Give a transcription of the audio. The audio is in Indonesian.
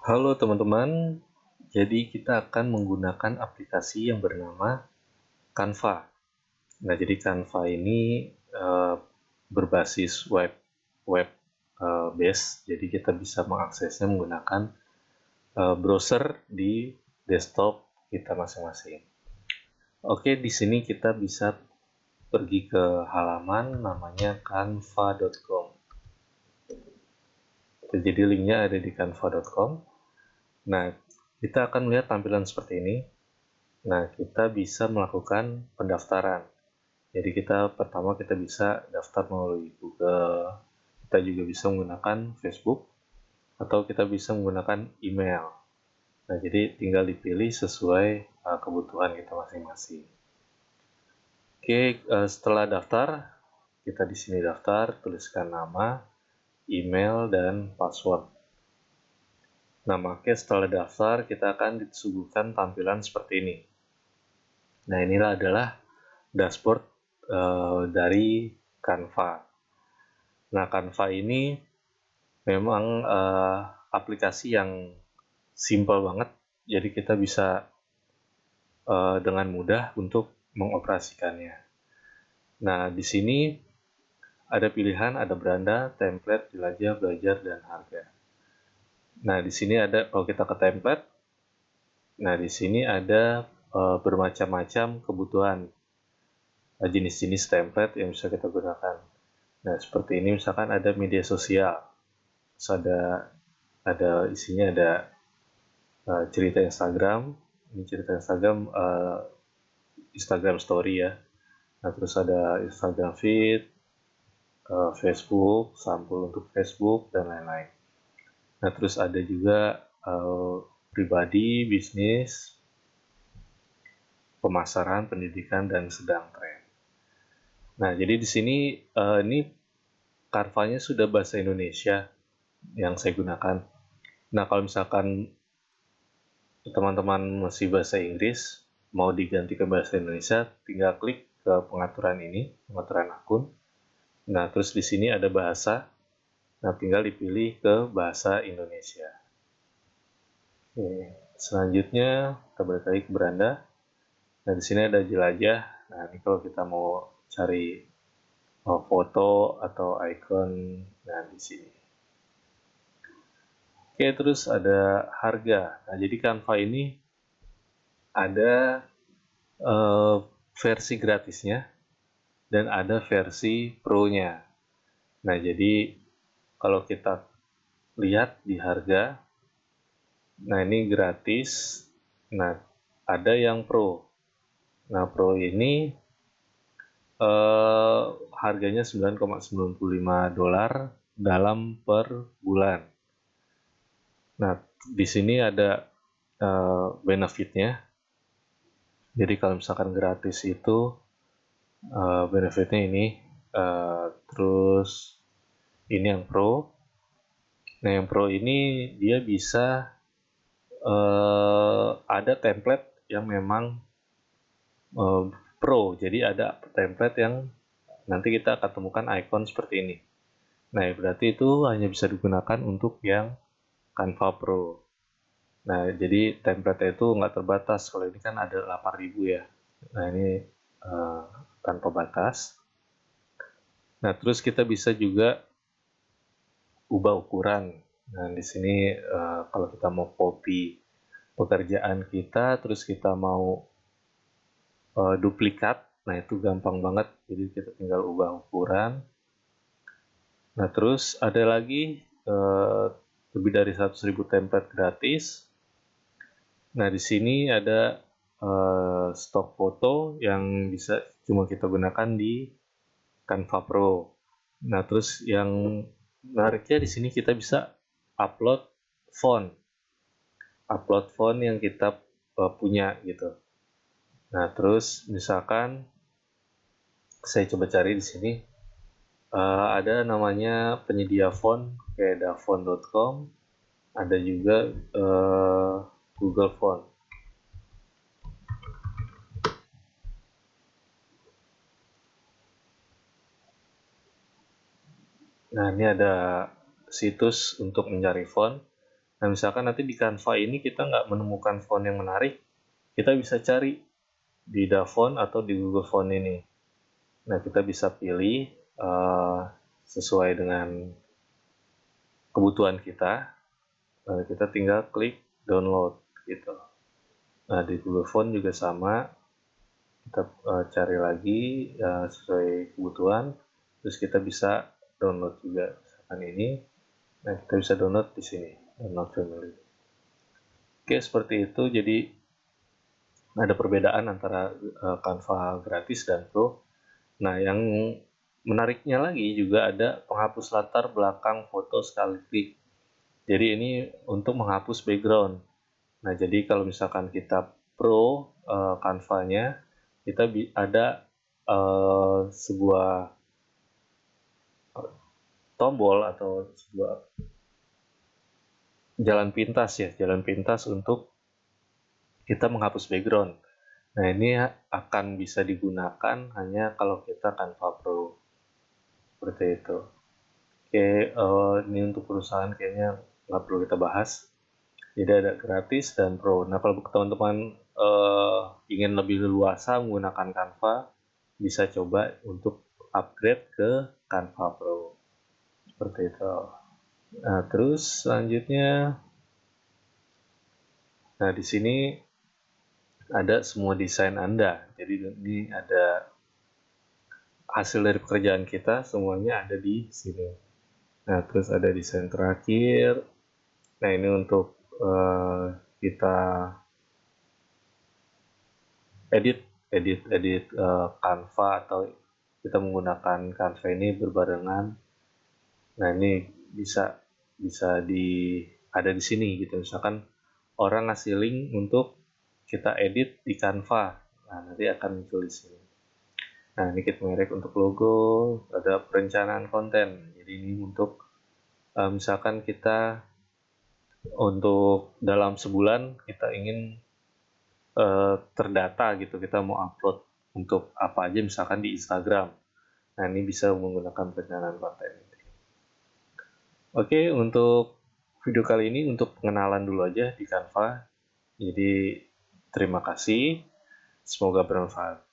Halo teman-teman, jadi kita akan menggunakan aplikasi yang bernama Canva. Nah, jadi Canva ini berbasis web base, jadi kita bisa mengaksesnya menggunakan browser di desktop kita masing-masing. Oke, di sini kita bisa pergi ke halaman namanya canva.com. Jadi linknya ada di canva.com. Nah, kita akan melihat tampilan seperti ini. Nah, kita bisa melakukan pendaftaran. Jadi pertama kita bisa daftar melalui Google. Kita juga bisa menggunakan Facebook atau kita bisa menggunakan email. Nah, jadi tinggal dipilih sesuai kebutuhan kita masing-masing. Oke, setelah daftar, kita di sini daftar, tuliskan nama, email, dan password. Nah, makanya setelah daftar, kita akan disuguhkan tampilan seperti ini. Nah, inilah adalah dashboard dari Canva. Nah, Canva ini memang aplikasi yang simple banget, jadi kita bisa dengan mudah untuk mengoperasikannya. Nah, di sini ada pilihan, ada beranda, template, jelajah, belajar, dan harga. Nah, di sini ada, kalau kita ke template, nah di sini ada bermacam-macam kebutuhan, jenis-jenis template yang bisa kita gunakan. Nah, seperti ini misalkan ada media sosial, terus ada isinya ada cerita Instagram, ini cerita Instagram, Instagram Story ya. Nah, terus ada Instagram Feed, Facebook, sampul untuk Facebook, dan lain-lain. Nah, terus ada juga pribadi, bisnis, pemasaran, pendidikan, dan sedang tren. Nah, jadi di sini ini Canva-nya sudah bahasa Indonesia yang saya gunakan. Nah, kalau misalkan teman-teman masih bahasa Inggris, mau diganti ke bahasa Indonesia, tinggal klik ke pengaturan ini, pengaturan akun. Nah, terus di sini ada bahasa. Nah, tinggal dipilih ke bahasa Indonesia. Oke, selanjutnya kita balik lagi ke beranda. Nah, di sini ada jelajah. Nah, ini kalau kita mau cari foto atau icon, nah di sini. Oke, terus ada harga. Nah, jadi Canva ini ada versi gratisnya dan ada versi pro-nya. Nah, jadi kalau kita lihat di harga, nah ini gratis. Nah, ada yang pro. Nah, pro ini harganya $9,95 dalam per bulan. Nah, di sini ada benefitnya. Jadi kalau misalkan gratis itu benefitnya ini, terus ini yang pro. Nah, yang pro ini dia bisa ada template yang memang pro. Jadi ada template yang nanti kita akan temukan icon seperti ini. Nah, berarti itu hanya bisa digunakan untuk yang Canva Pro. Nah, jadi template itu nggak terbatas. Kalau ini kan ada 8.000 ya. Nah, ini tanpa batas. Nah, terus kita bisa juga ubah ukuran. Nah, di sini kalau kita mau copy pekerjaan kita, terus kita mau duplikat, nah itu gampang banget. Jadi kita tinggal ubah ukuran. Nah, terus ada lagi lebih dari 100.000 template gratis. Nah, di sini ada stok foto yang bisa cuma kita gunakan di Canva Pro. Nah, terus yang menariknya di sini kita bisa upload font, yang kita punya gitu. Nah, terus misalkan saya coba cari di sini, ada namanya penyedia font kayak dafont.com, ada juga Google Font. Nah, ini ada situs untuk mencari font. Nah, misalkan nanti di Canva ini kita nggak menemukan font yang menarik, kita bisa cari di DaFont atau di Google Font ini. Nah, kita bisa pilih sesuai dengan kebutuhan kita. Kita tinggal klik download gitu. Nah, di Google Font juga sama, kita cari lagi sesuai kebutuhan, terus kita bisa download juga. Misalkan ini, nah kita bisa download di sini, download family. Oke, seperti itu. Jadi ada perbedaan antara Canva gratis dan Pro. Nah, yang menariknya lagi juga ada penghapus latar belakang foto sekali klik. Jadi ini untuk menghapus background. Nah, jadi kalau misalkan kita Pro Canva-nya, kita ada sebuah tombol atau sebuah jalan pintas untuk kita menghapus background. Nah, ini akan bisa digunakan hanya kalau kita Canva Pro. Seperti itu. Oke, ini untuk perusahaan kayaknya nggak perlu kita bahas. Jadi ada gratis dan Pro. Nah, kalau teman-teman ingin lebih leluasa menggunakan Canva, bisa coba untuk upgrade ke Canva Pro. Seperti itu. Nah, terus selanjutnya, nah di sini ada semua desain Anda. Jadi ini ada hasil dari pekerjaan kita, semuanya ada di sini. Nah, terus ada desain terakhir. Nah, ini untuk kita edit Canva, atau kita menggunakan Canva ini berbarengan. Nah, ini bisa ada di sini gitu. Misalkan orang ngasih link untuk kita edit di Canva, nah nanti akan muncul di sini. Nah, ini kit merek untuk logo, ada perencanaan konten. Jadi ini untuk misalkan kita untuk dalam sebulan kita ingin terdata gitu, kita mau upload untuk apa aja misalkan di Instagram. Nah, ini bisa menggunakan perencanaan konten. Oke, untuk video kali ini untuk pengenalan dulu aja di Canva. Jadi terima kasih, semoga bermanfaat.